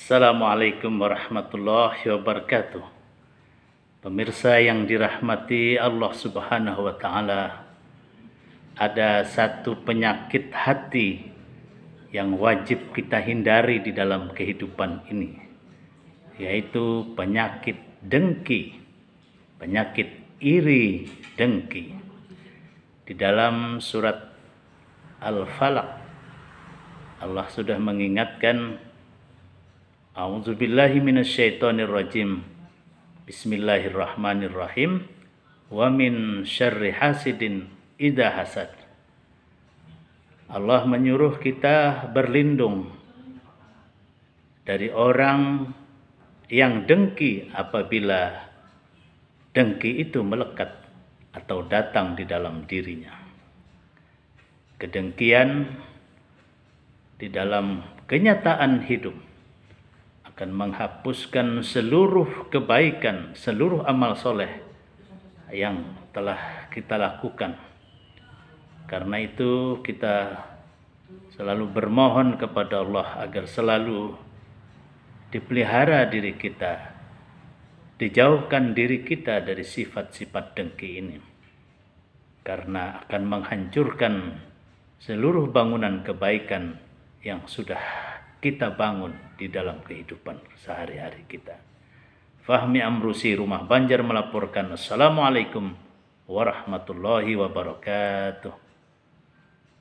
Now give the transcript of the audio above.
Assalamualaikum warahmatullahi wabarakatuh. Pemirsa yang dirahmati Allah Subhanahu wa Ta'ala, ada satu penyakit hati yang wajib kita hindari di dalam kehidupan ini, yaitu penyakit dengki, penyakit iri dengki. Di dalam surat Al-Falaq, Allah sudah mengingatkan, A'udzubillahi minasyaitonirrajim. Bismillahirrahmanirrahim. Wa min syarri hasidin idza hasad. Allah menyuruh kita berlindung dari orang yang dengki apabila dengki itu melekat atau datang di dalam dirinya. Kedengkian di dalam kenyataan hidup akan menghapuskan seluruh kebaikan, seluruh amal soleh yang telah kita lakukan. Karena itu kita selalu bermohon kepada Allah agar selalu dipelihara diri kita, dijauhkan diri kita dari sifat-sifat dengki ini, karena akan menghancurkan seluruh bangunan kebaikan yang sudah kita bangun di dalam kehidupan sehari-hari kita. Fahmi Amrusi, Rumah Banjar melaporkan. Assalamualaikum warahmatullahi wabarakatuh.